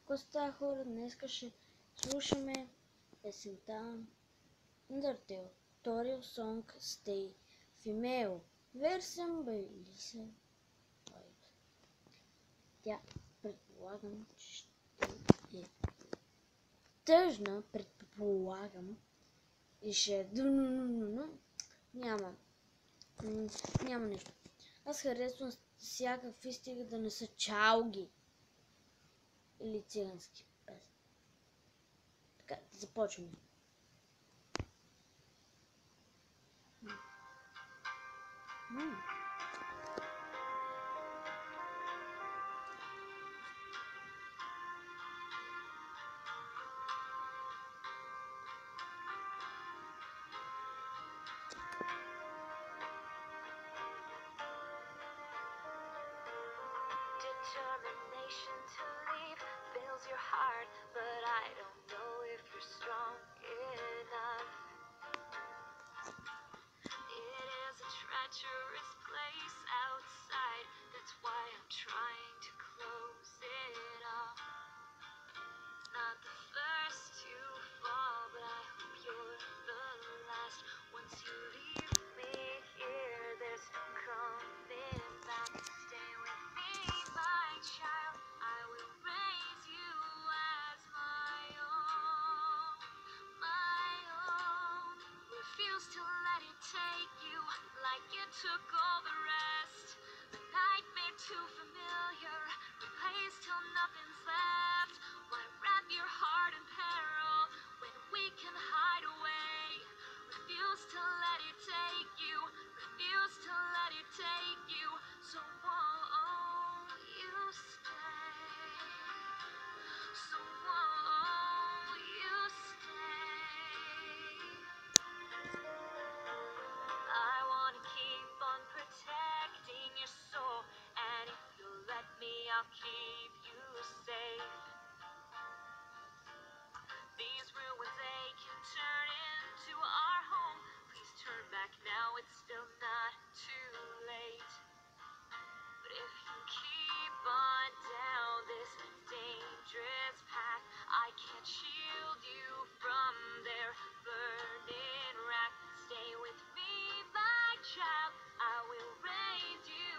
Коста хора, днес ще слушаме песента Undertale, Tutorial Song Stay Female Version by Lisa White. Тя предполагам, че ще е тъжна, предполагам, и ще е няма нещо. Аз харесвам всякакви, стига да не са чалги или цигански песни. Така, започваме. Determination to leave fills your heart, but I don't know if you're strong enough. It is a treacherous place outside, that's why I'm trying to close it off. Not the first to fall, but I hope you're the last. Once you leave me here, there's no coming back. Stay with me, my child, I will raise you as my own, my own. Refuse to let it take you like it took all the rest. A nightmare too familiar, replaced till nothing's left. Why wrap your heart in peril when we can hide away? Refuse to let it take you, refuse to let it take you. So won't you stay? So won't you stay? I wanna keep on protecting your soul, and if you let me, I'll keep you safe. These ruins, they can turn into our home. Please turn back now, it's still not too late. But if you keep on down this dangerous path, I can't shield you from their burning wrath. Stay with me, my child, I will raise you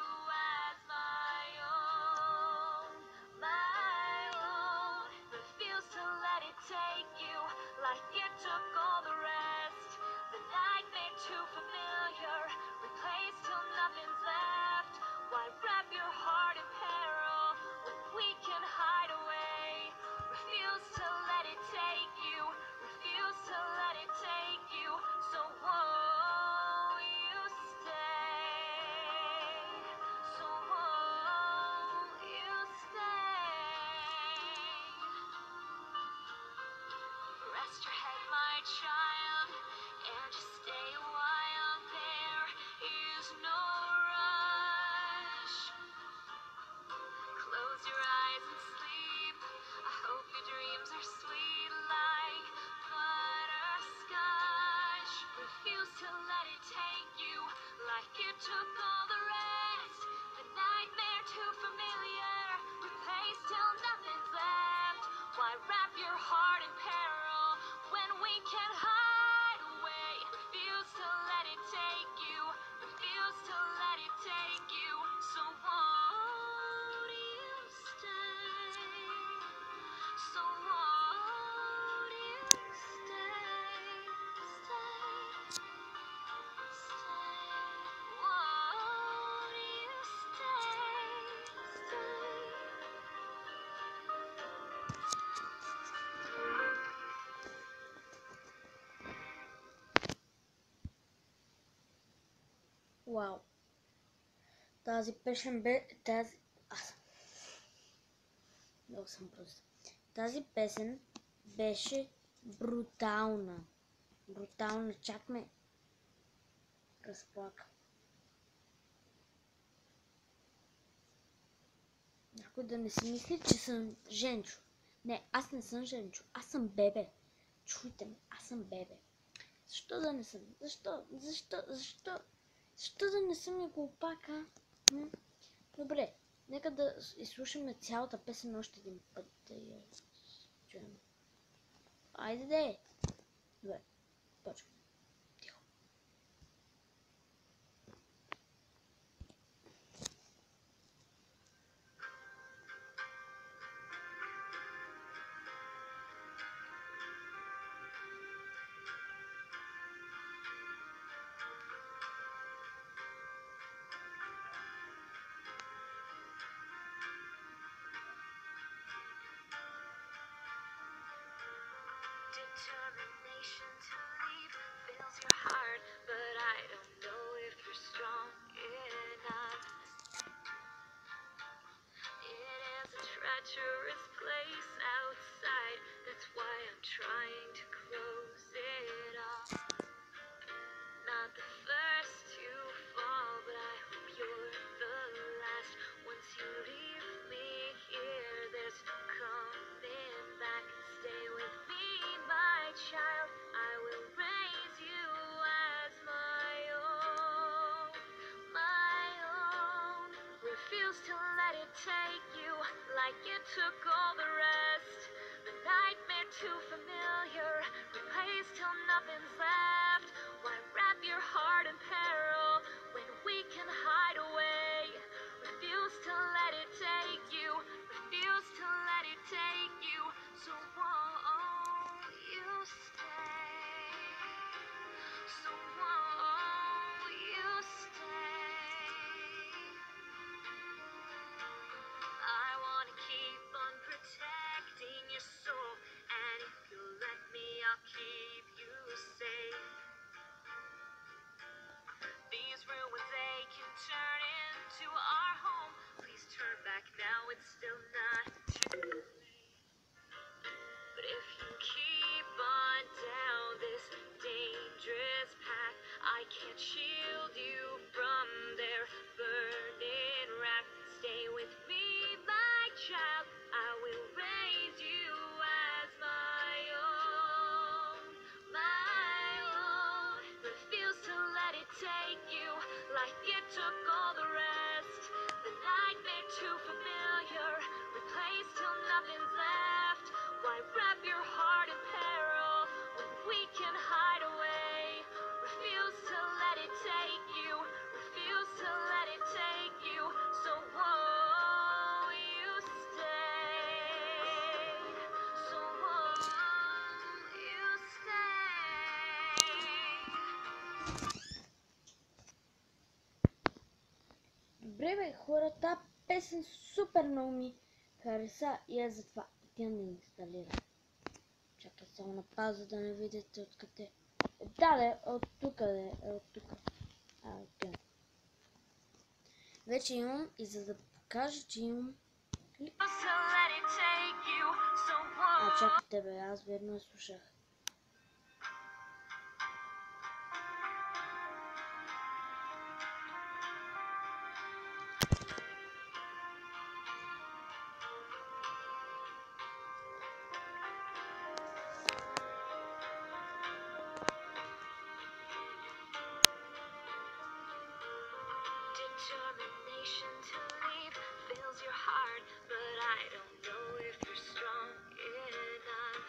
as my own, my own. Refuse to let it take you like it took all the rest. The nightmare too familiar, replaced till nothing's left. Why wrap your heart in peril when we can hide away? Refuse to let it take you, refuse to let it take you. So won't you stay? So won't you stay? Rest your head, my child, and just stay a while. There is no rush. Close your eyes and sleep. I hope your dreams are sweet like butterscotch. Refuse to let it take you like it took all the rest. The nightmare too familiar, replaced till nothing's left. Why wrap your heart in peril when we can hide away? Refuse to let it take you, refuse to let it take you. So won't you stay? So won't you stay? Stay, stay. Won't you stay? Вау! Тази песен бе... Много съм просто. Тази песен беше брутална. Брутална. Чак ме разплака. Някой да не си мисли, че съм Женчо. Не, аз не съм Женчо. Аз съм бебе. Чуйте ме, аз съм бебе. Защо да не съм? Защо да не съм и глупака? Добре, Нека да изслушаме цялата песен още един път да я чуем. Айде де! Добре, почваме. Тихо. Determination to leave fills your heart, but I don't know if you're strong enough. It is a treacherous place outside, that's why I'm trying to close it off. Not the first to fall, but I hope you're the last. Once you leave me here, there's no coming back. Stay with me, my child. I will raise you as my own, my own. Refuse to let it take you like it took all the rest. The nightmare too familiar, replaced till nothing's left. Why wrap your heart in peril when we can hide away? Refuse to let it take you, refuse to let it take you. So won't you stay? So won't you stay? I wanna keep on protecting your soul, and if you let me, I'll keep you safe. These ruins, they can turn into our home. Please turn back now, it's still not too late. But if you keep on down this dangerous path, I can't shield you from their burning wrath. Stay with me, my child. I will raise you as my own, my own. Refuse to let it take you like it took all the rest. The nightmare too familiar, replaced till nothing's left. Why wrap your heart in peril when we can hide away? Refuse to let it take you, refuse to let it take you. So won't you stay? So won't you stay? Добре бе, хора, тази песен супер много ми хареса и аз затова отивам да инсталирам. Чакай само на пауза да не видите откъде. Да, от тук, от тук. Отивам. Вече имам и за да покажа, че имам клип. To let it take you, so Чакайте бе, аз верно я слушах. Determination to leave fills your heart, but I don't know if you're strong enough.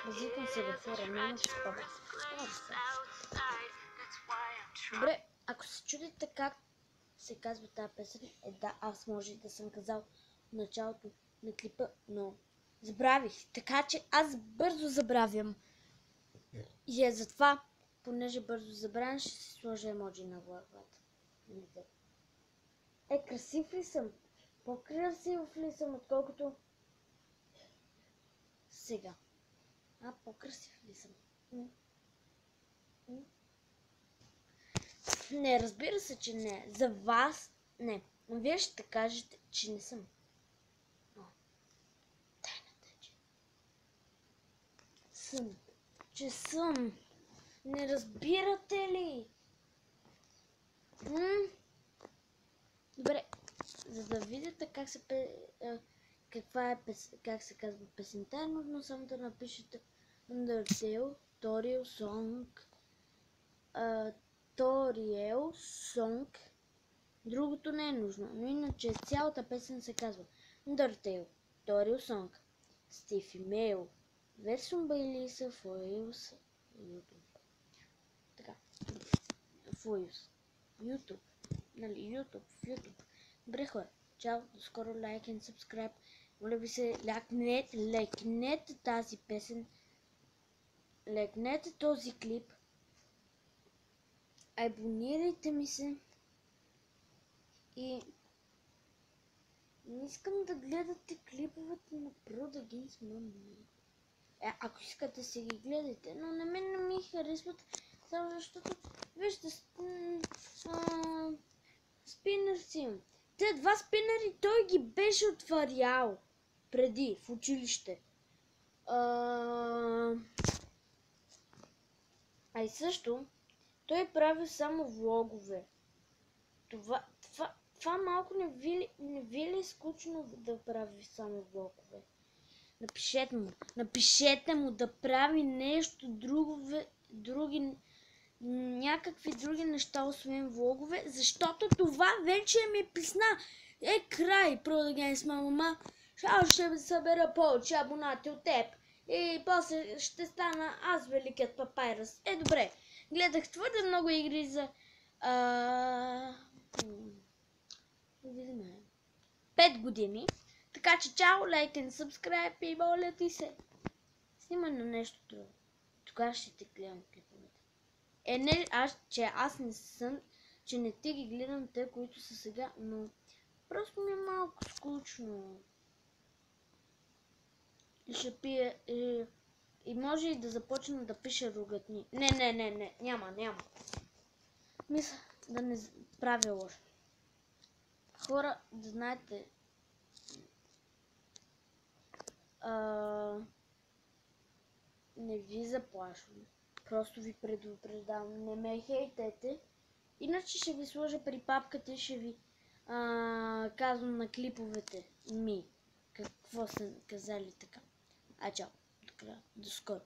Базикам се бе, хора, няма да спава. Place outside, that's why I'm trying. Добре, ако се чудите как се казва тази песен, да, аз може да съм казал в началото на клипа, но забравих. Така че аз бързо забравям. И затова, понеже бързо забравям, ще си сложа емоджи на главата. Красив ли съм? По-красив ли съм, отколкото сега? По-красив ли съм? Не, разбира се, че не. За вас не. Но вие ще кажете, че не съм. Тайната е, че съм. Че съм. Не разбирате ли? Добре, за да видите как се как се казва песента, е нужно само да напишете Undertale, Toriel Song, Toriel Song Другото не е нужно, но иначе цялата песен се казва Undertale, Toriel Song, Stiffy Mail, Version by Lisa Foils, YouTube. Така, Foils, YouTube, нали, YouTube. Добре хора, чао, до скоро, лайк и subscribe. Моля ви се, лайкнете тази песен, лайкнете този клип, абонирайте ми се и не искам да гледате клиповете на Brood Against Mommy. Ако искате си ги гледайте, но на мен не ми харесват, само защото вижте, спинър си имам. Те два спинъри той ги беше отварял преди в училище. А и също той прави само влогове. Това малко не ви ли е скучно да прави само влогове? Напишете му да прави нещо някакви други неща, освен влогове, защото това вече ми писна. Край, продължение с мама. Ще събера повече абонати от теб. И после ще стана аз великият папайрус. Добре. Гледах твърде много игри за 5 години. Така че чао, лайк и subscribe и моля ти се. Снимай на нещо друго. Тогава ще те гледам клиповете. Че не ти ги гледам те, които са сега, но просто ми е малко скучно. И ще пия и може и да започна да пиша ругатни. Не, няма. Мисля да не правя лошо. Хора, да знаете, не ви заплашвам. Просто ви предупреждавам. Не ме хейтете. Иначе ще ви сложа при папката и ще ви казвам на клиповете ми какво са казали така. Чао. До скоро.